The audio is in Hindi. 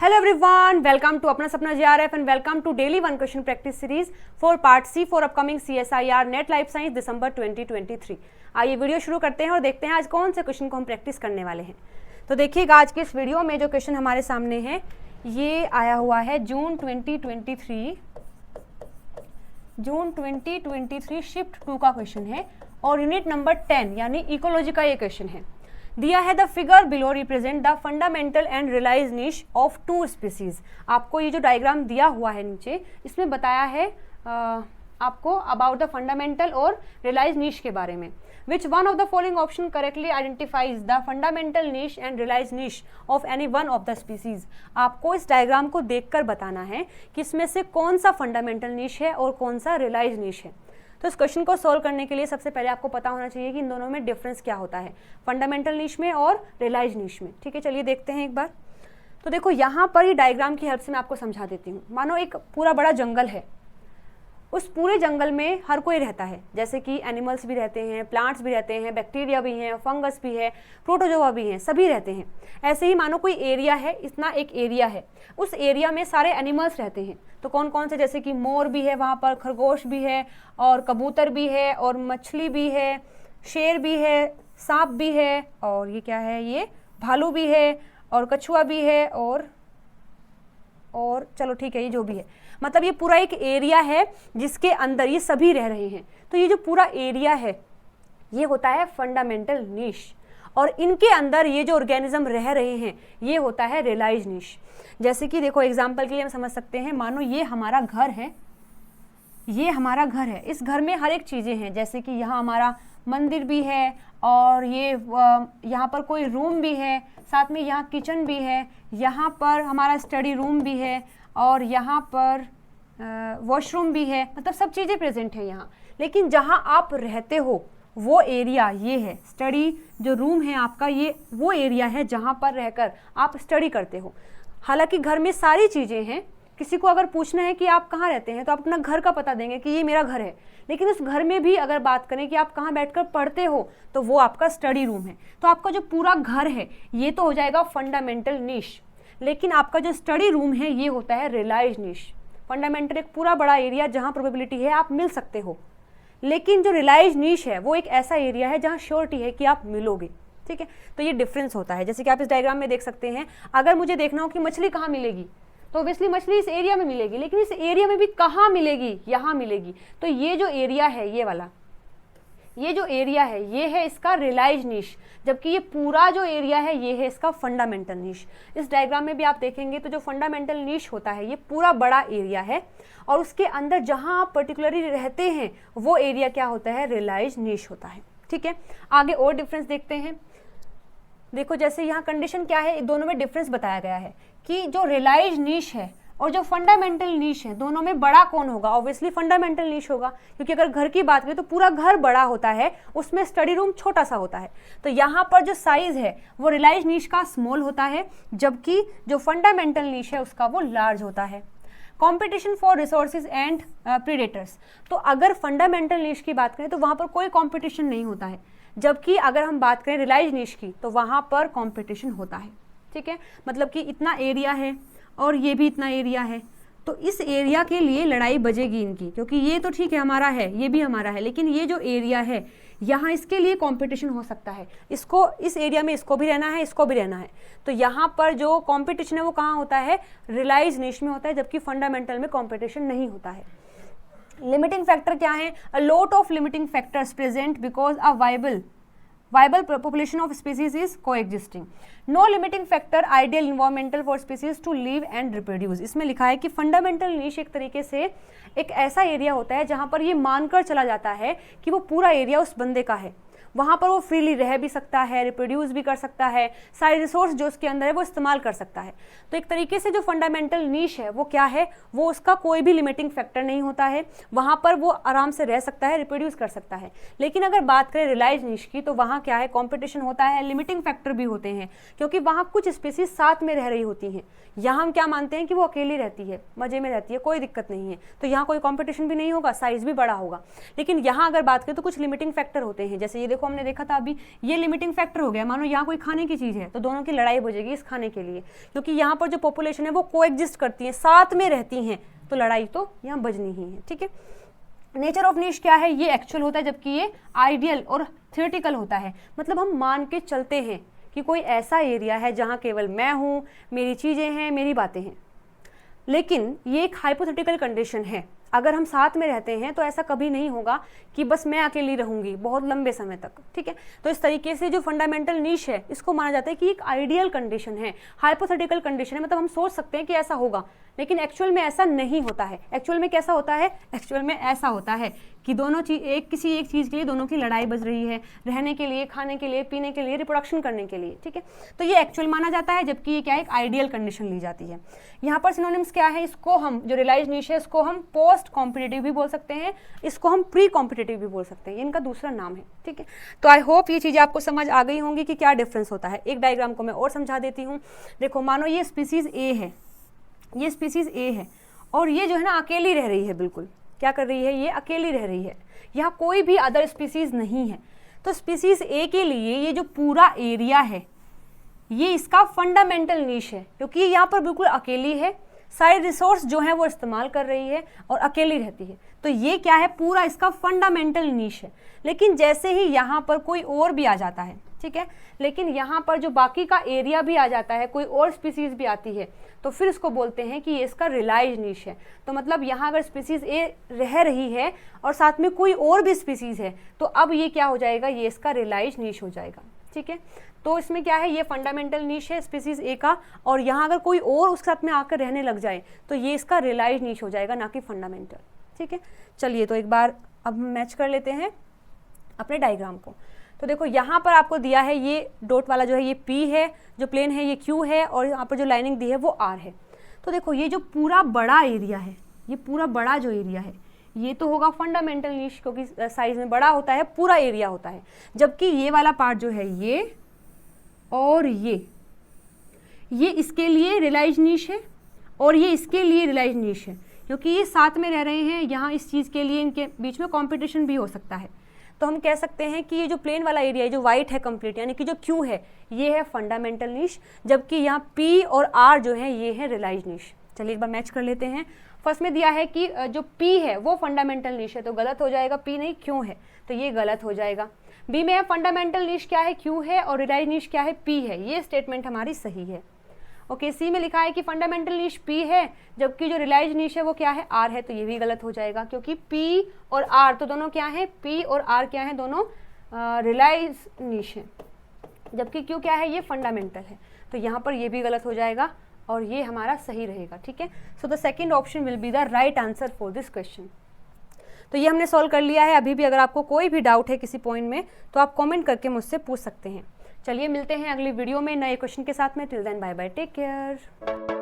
Hello everyone, welcome to अपना सपना JRF and welcome to daily one question practice series for part C for upcoming CSIR Net Life Science दिसंबर 2023। आइए वीडियो शुरू करते हैं और देखते हैं आज कौन से क्वेश्चन को हम प्रैक्टिस करने वाले हैं। तो देखिएगा आज के इस वीडियो में जो क्वेश्चन हमारे सामने है ये आया हुआ है जून 2023 शिफ्ट 2 का क्वेश्चन है और यूनिट नंबर 10 यानी इकोलॉजी का ये क्वेश्चन है। दिया है the figure below represent the fundamental and realise niche of two species. आपको ये जो डायग्राम दिया हुआ है नीचे इसमें बताया है आपको अबाउट द फंडामेंटल और रियलाइज निश के बारे में। Which one of the following option correctly identifies the fundamental niche and realise niche of any one of the species. आपको इस डायग्राम को देखकर बताना है कि इसमें से कौन सा फंडामेंटल निश है और कौन सा रियलाइज निश है। तो इस क्वेश्चन को सॉल्व करने के लिए सबसे पहले आपको पता होना चाहिए कि इन दोनों में डिफरेंस क्या होता है, फंडामेंटल निश में और रियलाइज निश में। ठीक है, चलिए देखते हैं एक बार। तो देखो यहाँ पर ये डायग्राम की हेल्प से मैं आपको समझा देती हूँ। मानो एक पूरा बड़ा जंगल है, उस पूरे जंगल में हर कोई रहता है, जैसे कि एनिमल्स भी रहते हैं, प्लांट्स भी रहते हैं, बैक्टीरिया भी हैं, फंगस भी है, प्रोटोजोआ भी हैं, सभी रहते हैं। ऐसे ही मानो कोई एरिया है, इतना एक एरिया है, उस एरिया में सारे एनिमल्स रहते हैं। तो कौन कौन से, जैसे कि मोर भी है वहाँ पर, खरगोश भी है और कबूतर भी है और मछली भी है, शेर भी है, सांप भी है और ये क्या है, ये भालू भी है और कछुआ भी है और चलो ठीक है, ये जो भी है, मतलब ये पूरा एक एरिया है जिसके अंदर ये सभी रह रहे हैं। तो ये जो पूरा एरिया है ये होता है फंडामेंटल निश और इनके अंदर ये जो ऑर्गेनिज्म रह रहे हैं ये होता है रियलाइज निश। जैसे कि देखो एग्जांपल के लिए हम समझ सकते हैं, मानो ये हमारा घर है, ये हमारा घर है, इस घर में हर एक चीज़ें हैं, जैसे कि यहाँ हमारा मंदिर भी है और ये यहाँ पर कोई रूम भी है, साथ में यहाँ किचन भी है, यहाँ पर हमारा स्टडी रूम भी है और यहाँ पर वॉशरूम भी है, मतलब सब चीज़ें प्रेजेंट है यहाँ। लेकिन जहाँ आप रहते हो वो एरिया ये है, स्टडी जो रूम है आपका, ये वो एरिया है जहाँ पर रहकर आप स्टडी करते हो। हालांकि घर में सारी चीज़ें हैं, किसी को अगर पूछना है कि आप कहाँ रहते हैं तो आप अपना घर का पता देंगे कि ये मेरा घर है, लेकिन उस घर में भी अगर बात करें कि आप कहाँ बैठकर पढ़ते हो तो वो आपका स्टडी रूम है। तो आपका जो पूरा घर है ये तो हो जाएगा फंडामेंटल निश, लेकिन आपका जो स्टडी रूम है ये होता है रियलाइज निश। फंडामेंटल एक पूरा बड़ा एरिया जहाँ प्रोबेबिलिटी है आप मिल सकते हो, लेकिन जो रियलाइज निश है वो एक ऐसा एरिया है जहाँ श्योरिटी है कि आप मिलोगे। ठीक है, तो ये डिफरेंस होता है। जैसे कि आप इस डायग्राम में देख सकते हैं, अगर मुझे देखना हो कि मछली कहाँ मिलेगी तो ऑब्वियसली मछली इस एरिया में मिलेगी, लेकिन इस एरिया में भी कहाँ मिलेगी, यहाँ मिलेगी। तो ये जो एरिया है ये वाला, ये जो एरिया है ये है इसका रियलाइज निश, जबकि ये पूरा जो एरिया है ये है इसका फंडामेंटल निश। इस डायग्राम में भी आप देखेंगे तो जो फंडामेंटल निश होता है ये पूरा बड़ा एरिया है और उसके अंदर जहाँ आप पर्टिकुलरली रहते हैं वो एरिया क्या होता है, रियलाइज निश होता है। ठीक है, आगे और डिफरेंस देखते हैं। देखो जैसे यहाँ कंडीशन क्या है, दोनों में डिफरेंस बताया गया है कि जो रियलाइज निश है और जो फंडामेंटल निश है दोनों में बड़ा कौन होगा, ऑब्वियसली फंडामेंटल निश होगा, क्योंकि अगर घर की बात करें तो पूरा घर बड़ा होता है, उसमें स्टडी रूम छोटा सा होता है। तो यहाँ पर जो साइज है वो रियलाइज निश का स्मॉल होता है, जबकि जो फंडामेंटल निश है उसका वो लार्ज होता है। Competition for resources and predators, तो अगर फंडामेंटल निश की बात करें तो वहाँ पर कोई कॉम्पिटिशन नहीं होता है, जबकि अगर हम बात करें रियलाइज निश की तो वहाँ पर कॉम्पिटिशन होता है। ठीक है, मतलब कि इतना एरिया है और ये भी इतना एरिया है, तो इस एरिया के लिए लड़ाई बजेगी इनकी, क्योंकि ये तो ठीक है हमारा है, ये भी हमारा है, लेकिन ये जो एरिया है यहाँ इसके लिए कंपटीशन हो सकता है, इसको इस एरिया में इसको भी रहना है, इसको भी रहना है। तो यहाँ पर जो कंपटीशन है वो कहाँ होता है, रियलाइज निश में होता है, जबकि फंडामेंटल में कंपटीशन नहीं होता है। लिमिटिंग फैक्टर क्या है, a lot of limiting factors present because a viable population of species is coexisting. No limiting factor ideal environmental for species to live and reproduce. इसमें लिखा है कि फंडामेंटल निश एक तरीके से एक ऐसा एरिया होता है जहाँ पर ये मानकर चला जाता है कि वो पूरा एरिया उस बंदे का है, वहाँ पर वो फ्रीली रह भी सकता है, रिप्रोड्यूस भी कर सकता है, सारे रिसोर्स जो उसके अंदर है वो इस्तेमाल कर सकता है। तो एक तरीके से जो फंडामेंटल निश है वो क्या है, वो उसका कोई भी लिमिटिंग फैक्टर नहीं होता है, वहाँ पर वो आराम से रह सकता है, रिप्रोड्यूस कर सकता है। लेकिन अगर बात करें रियलाइज निश की तो वहाँ क्या है, कॉम्पिटिशन होता है, लिमिटिंग फैक्टर भी होते हैं, क्योंकि वहाँ कुछ स्पीसीज साथ में रह रही होती हैं। यहाँ हम क्या मानते हैं कि वो अकेली रहती है, मजे में रहती है, कोई दिक्कत नहीं है, तो यहाँ कोई कॉम्पिटिशन भी नहीं होगा, साइज भी बड़ा होगा। लेकिन यहाँ अगर बात करें तो कुछ लिमिटिंग फैक्टर होते हैं, जैसे ये देखो देखो हमने देखा था अभी, ये लिमिटिंग फैक्टर हो गया। मानो यहाँ कोई खाने की चीज़ है तो दोनों की लड़ाई हो जाएगी इस खाने के लिए, क्योंकि यहाँ पर जो पॉपुलेशन है वो कोएग्जिस्ट करती है, साथ में रहती हैं, तो लड़ाई तो यहाँ बजनी ही है। ठीक है, नेचर ऑफ नीश क्या है, ये एक्चुअल होता है जबकि ये आइडियल और थियोरेटिकल होता है। मतलब हम मान के चलते हैं कि कोई ऐसा एरिया है जहाँ केवल मैं हूँ, मेरी चीज़ें हैं, मेरी बातें हैं, लेकिन ये एक हाइपोथेटिकल कंडीशन है। अगर हम साथ में रहते हैं तो ऐसा कभी नहीं होगा कि बस मैं अकेली रहूंगी बहुत लंबे समय तक। ठीक है, तो इस तरीके से जो फंडामेंटल नीश है इसको माना जाता है कि एक आइडियल कंडीशन है, हाइपोथेटिकल कंडीशन है। मतलब हम सोच सकते हैं कि ऐसा होगा, लेकिन एक्चुअल में ऐसा नहीं होता है। एक्चुअल में कैसा होता है, एक्चुअल में ऐसा होता है कि दोनों चीज किसी एक चीज़ के लिए दोनों की लड़ाई बज रही है, रहने के लिए, खाने के लिए, पीने के लिए, रिप्रोडक्शन करने के लिए। ठीक है, तो ये एक्चुअल माना जाता है, जबकि ये क्या है, एक आइडियल कंडीशन ली जाती है। यहाँ पर सिनोनिम्स क्या है, इसको हम जो रियलाइज नीश है इसको हम पोस्ट कॉम्पिटिटिव भी बोल सकते हैं, इसको हम प्री कॉम्पिटिटिव भी बोल सकते हैं, ये इनका दूसरा नाम है। ठीक है, तो आई होप ये चीज़ें आपको समझ आ गई होंगी कि क्या डिफरेंस होता है। एक डायग्राम को मैं और समझा देती हूँ। देखो, मानो ये स्पीसीज ए है, ये स्पीसीज ए है, और ये जो है ना अकेली रह रही है, बिल्कुल क्या कर रही है, ये अकेली रह रही है, यहाँ कोई भी अदर स्पीसीज नहीं है। तो स्पीसीज ए के लिए ये जो पूरा एरिया है ये इसका फंडामेंटल नीश है, क्योंकि ये यहाँ पर बिल्कुल अकेली है, सारे रिसोर्स जो है वो इस्तेमाल कर रही है और अकेली रहती है, तो ये क्या है, पूरा इसका फंडामेंटल नीश है। लेकिन जैसे ही यहाँ पर कोई और भी आ जाता है, ठीक है, लेकिन यहाँ पर जो बाकी का एरिया भी आ जाता है, कोई और स्पीसीज भी आती है, तो फिर इसको बोलते हैं कि ये इसका रिलाइज नीश है। तो मतलब यहाँ अगर स्पीसीज ए रह रही है और साथ में कोई और भी स्पीसीज है, तो अब ये क्या हो जाएगा, ये इसका रिलाइज नीश हो जाएगा। ठीक है, तो इसमें क्या है, ये फंडामेंटल नीश है स्पीसीज ए का, और यहाँ अगर कोई और उसके साथ में आकर रहने लग जाए तो ये इसका रिलाइज नीश हो जाएगा, ना कि फंडामेंटल। ठीक है, चलिए तो एक बार अब मैच कर लेते हैं अपने डायग्राम को। तो देखो यहाँ पर आपको दिया है ये डॉट वाला जो है ये P है, जो प्लेन है ये Q है, और यहाँ पर जो लाइनिंग दी है वो R है। तो देखो ये जो पूरा बड़ा एरिया है, ये पूरा बड़ा जो एरिया है ये तो होगा फंडामेंटल नीश, क्योंकि साइज में बड़ा होता है, पूरा एरिया होता है। जबकि ये वाला पार्ट जो है ये और ये इसके लिए रिलाइज नीश है, और ये इसके लिए रिलाइज नीश है, क्योंकि ये साथ में रह रहे हैं। यहाँ इस चीज़ के लिए इनके बीच में कॉम्पिटिशन भी हो सकता है। तो हम कह सकते हैं कि ये जो प्लेन वाला एरिया है जो वाइट है कंप्लीट, यानी कि जो Q है ये है फंडामेंटल नीश, जबकि यहाँ P और R जो है ये है रिलाइज नीश। चलिए एक बार मैच कर लेते हैं। फर्स्ट में दिया है कि जो P है वो फंडामेंटल नीश है, तो गलत हो जाएगा, P नहीं Q है, तो ये गलत हो जाएगा। बी में है फंडामेंटल नीश क्या है, Q है, और रिलाइज नीश क्या है, P है, ये स्टेटमेंट हमारी सही है। ओके, सी में लिखा है कि फंडामेंटल नीश P है, जबकि जो रिलाइज नीश है वो क्या है, R है, तो ये भी गलत हो जाएगा, क्योंकि P और R तो दोनों क्या है, P और R क्या है, दोनों रिलाइज नीश है, जबकि Q क्या है, ये फंडामेंटल है, तो यहाँ पर ये भी गलत हो जाएगा और ये हमारा सही रहेगा। ठीक है, so the second option will be the right answer for this question. तो ये हमने सॉल्व कर लिया है। अभी भी अगर आपको कोई भी डाउट है किसी पॉइंट में तो आप कमेंट करके मुझसे पूछ सकते हैं। चलिए मिलते हैं अगली वीडियो में नए क्वेश्चन के साथ में। Till then bye bye, take care.